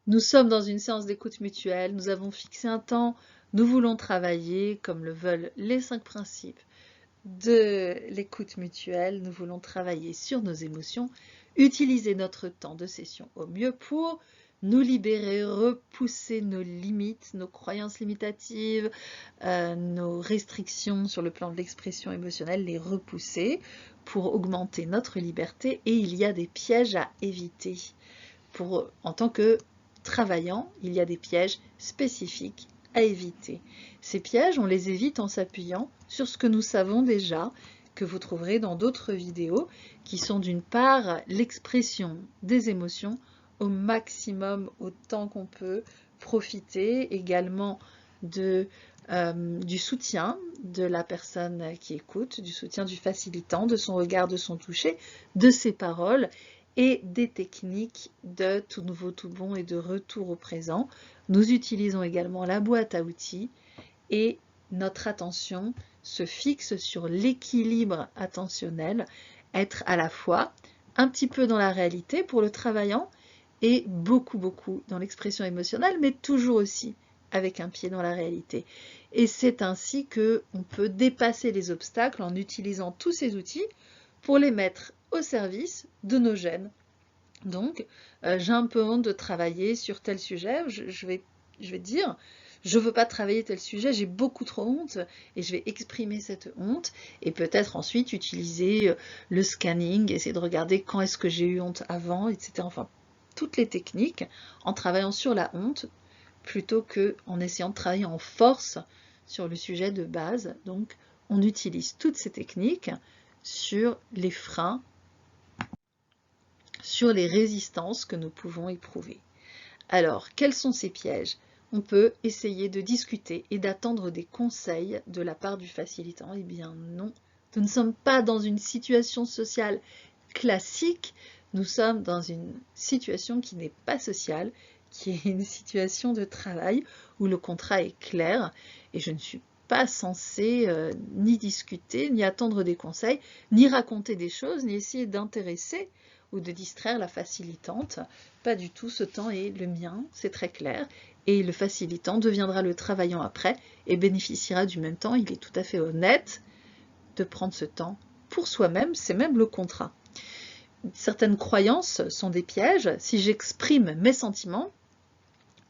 Nous sommes dans une séance d'écoute mutuelle, nous avons fixé un temps, nous voulons travailler, comme le veulent les 5 principes de l'écoute mutuelle, nous voulons travailler sur nos émotions, utiliser notre temps de session au mieux pour nous libérer, repousser nos limites, nos croyances limitatives, nos restrictions sur le plan de l'expression émotionnelle, les repousser pour augmenter notre liberté. Et il y a des pièges à éviter. En tant que travaillant, il y a des pièges spécifiques à éviter. Ces pièges, on les évite en s'appuyant sur ce que nous savons déjà, que vous trouverez dans d'autres vidéos, qui sont d'une part l'expression des émotions au maximum, autant qu'on peut, profiter également du soutien de la personne qui écoute, du soutien du facilitant, de son regard, de son toucher, de ses paroles, et des techniques de tout nouveau, tout bon et de retour au présent. Nous utilisons également la boîte à outils et notre attention se fixe sur l'équilibre attentionnel, être à la fois un petit peu dans la réalité pour le travaillant et beaucoup, beaucoup dans l'expression émotionnelle, mais toujours aussi avec un pied dans la réalité. Et c'est ainsi qu'on peut dépasser les obstacles en utilisant tous ces outils pour les mettre au service de nos gènes. Donc, j'ai un peu honte de travailler sur tel sujet, je vais dire, je ne veux pas travailler tel sujet, j'ai beaucoup trop honte, et je vais exprimer cette honte, et peut-être ensuite utiliser le scanning, essayer de regarder quand est-ce que j'ai eu honte avant, etc. Enfin, toutes les techniques en travaillant sur la honte, plutôt qu'en essayant de travailler en force sur le sujet de base. Donc, on utilise toutes ces techniques sur les freins, sur les résistances que nous pouvons éprouver. Alors, quels sont ces pièges? On peut essayer de discuter et d'attendre des conseils de la part du facilitant. Eh bien non, nous ne sommes pas dans une situation sociale classique, nous sommes dans une situation qui n'est pas sociale, qui est une situation de travail où le contrat est clair et je ne suis pas censée ni discuter, ni attendre des conseils, ni raconter des choses, ni essayer d'intéresser ou de distraire la facilitante. Pas du tout, ce temps est le mien, c'est très clair, et le facilitant deviendra le travaillant après et bénéficiera du même temps. Il est tout à fait honnête de prendre ce temps pour soi-même, c'est même le contrat. Certaines croyances sont des pièges. Si j'exprime mes sentiments,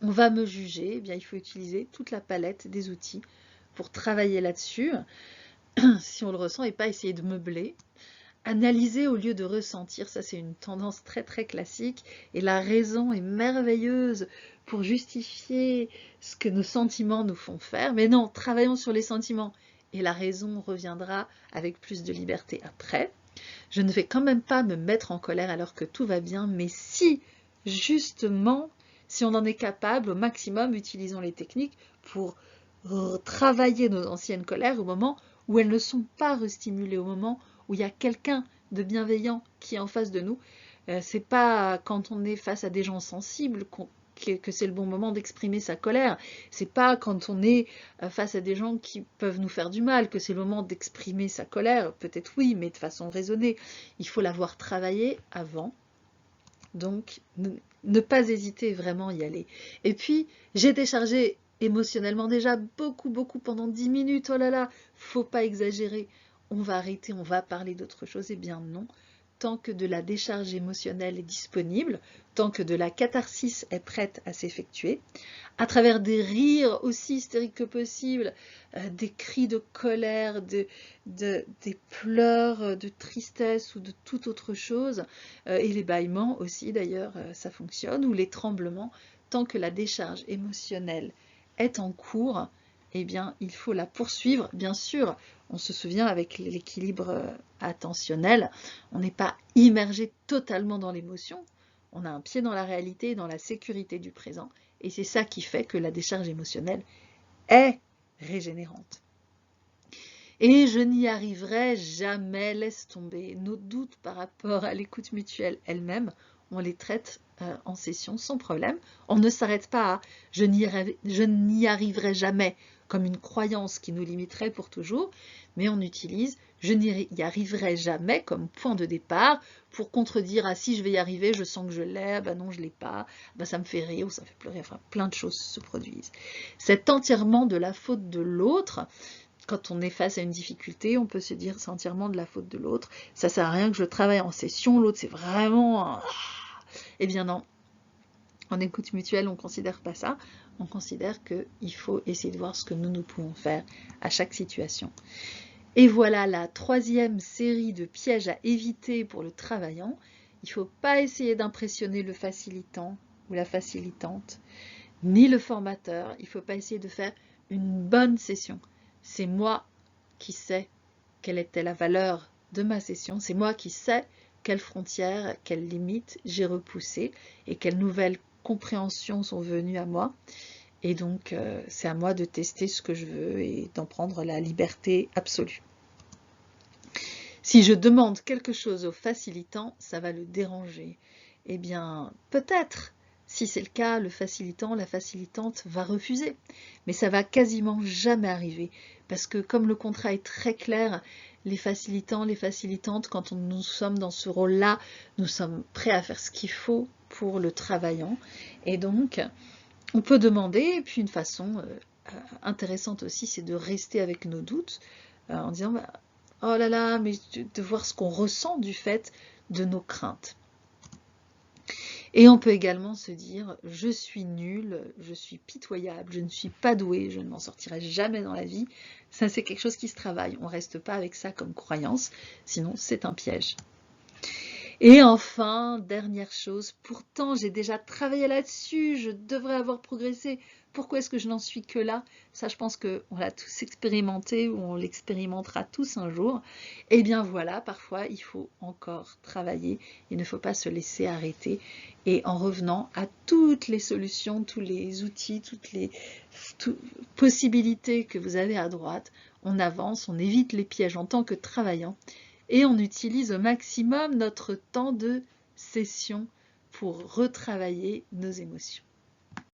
on va me juger. Eh bien, il faut utiliser toute la palette des outils pour travailler là-dessus, si on le ressent, et pas essayer de meubler. Analyser au lieu de ressentir, ça c'est une tendance très très classique, et la raison est merveilleuse pour justifier ce que nos sentiments nous font faire, mais non, travaillons sur les sentiments, et la raison reviendra avec plus de liberté après. Je ne vais quand même pas me mettre en colère alors que tout va bien, mais si, justement, si on en est capable, au maximum, utilisons les techniques pour travailler nos anciennes colères au moment où elles ne sont pas restimulées, au moment où il y a quelqu'un de bienveillant qui est en face de nous. C'est pas quand on est face à des gens sensibles que c'est le bon moment d'exprimer sa colère. C'est pas quand on est face à des gens qui peuvent nous faire du mal que c'est le moment d'exprimer sa colère. Peut-être oui, mais de façon raisonnée. Il faut l'avoir travaillé avant. Donc, ne pas hésiter, vraiment y aller. Et puis, j'ai déchargé émotionnellement déjà beaucoup pendant 10 minutes. Oh là là, faut pas exagérer. On va arrêter, on va parler d'autre chose. Eh bien non. Tant que de la décharge émotionnelle est disponible, tant que de la catharsis est prête à s'effectuer, à travers des rires aussi hystériques que possible, des cris de colère, des pleurs de tristesse ou de toute autre chose, et les bâillements aussi d'ailleurs, ça fonctionne, ou les tremblements, tant que la décharge émotionnelle est en cours, eh bien il faut la poursuivre, bien sûr. On se souvient avec l'équilibre attentionnel, on n'est pas immergé totalement dans l'émotion, on a un pied dans la réalité et dans la sécurité du présent, et c'est ça qui fait que la décharge émotionnelle est régénérante. Et je n'y arriverai jamais, laisse tomber. Nos doutes par rapport à l'écoute mutuelle elle-même, on les traite en session sans problème. On ne s'arrête pas à « je n'y arriverai jamais » comme une croyance qui nous limiterait pour toujours, mais on utilise « je n'y arriverai jamais » comme point de départ pour contredire « ah si je vais y arriver, je sens que je l'ai, ben non je l'ai pas, ben ça me fait rire ou ça me fait pleurer », enfin plein de choses se produisent. C'est entièrement de la faute de l'autre. Quand on est face à une difficulté, on peut se dire c'est entièrement de la faute de l'autre. Ça sert à rien que je travaille en session, l'autre c'est vraiment... Eh bien non, en écoute mutuelle, on ne considère pas ça. On considère qu'il faut essayer de voir ce que nous pouvons faire à chaque situation. Et voilà la troisième série de pièges à éviter pour le travaillant. Il ne faut pas essayer d'impressionner le facilitant ou la facilitante, ni le formateur. Il ne faut pas essayer de faire une bonne session. C'est moi qui sais quelle était la valeur de ma session. C'est moi qui sais quelles frontières, quelles limites j'ai repoussées et quelles nouvelles compréhensions sont venues à moi. Et donc, c'est à moi de tester ce que je veux et d'en prendre la liberté absolue. Si je demande quelque chose au facilitant, ça va le déranger. Eh bien, peut-être, si c'est le cas, le facilitant, la facilitante va refuser. Mais ça va quasiment jamais arriver. Parce que comme le contrat est très clair, les facilitants, les facilitantes, quand nous sommes dans ce rôle-là, nous sommes prêts à faire ce qu'il faut pour le travaillant. Et donc, on peut demander, et puis une façon intéressante aussi, c'est de rester avec nos doutes, en disant bah, « oh là là », mais de voir ce qu'on ressent du fait de nos craintes. Et on peut également se dire « je suis nul, je suis pitoyable, je ne suis pas doué, je ne m'en sortirai jamais dans la vie ». Ça, c'est quelque chose qui se travaille. On ne reste pas avec ça comme croyance, sinon c'est un piège. Et enfin, dernière chose, pourtant j'ai déjà travaillé là-dessus, je devrais avoir progressé. Pourquoi est-ce que je n'en suis que là? Ça, je pense qu'on l'a tous expérimenté ou on l'expérimentera tous un jour. Eh bien voilà, parfois il faut encore travailler. Il ne faut pas se laisser arrêter. Et en revenant à toutes les solutions, tous les outils, toutes les possibilités que vous avez à droite, on avance, on évite les pièges en tant que travaillant. Et on utilise au maximum notre temps de session pour retravailler nos émotions.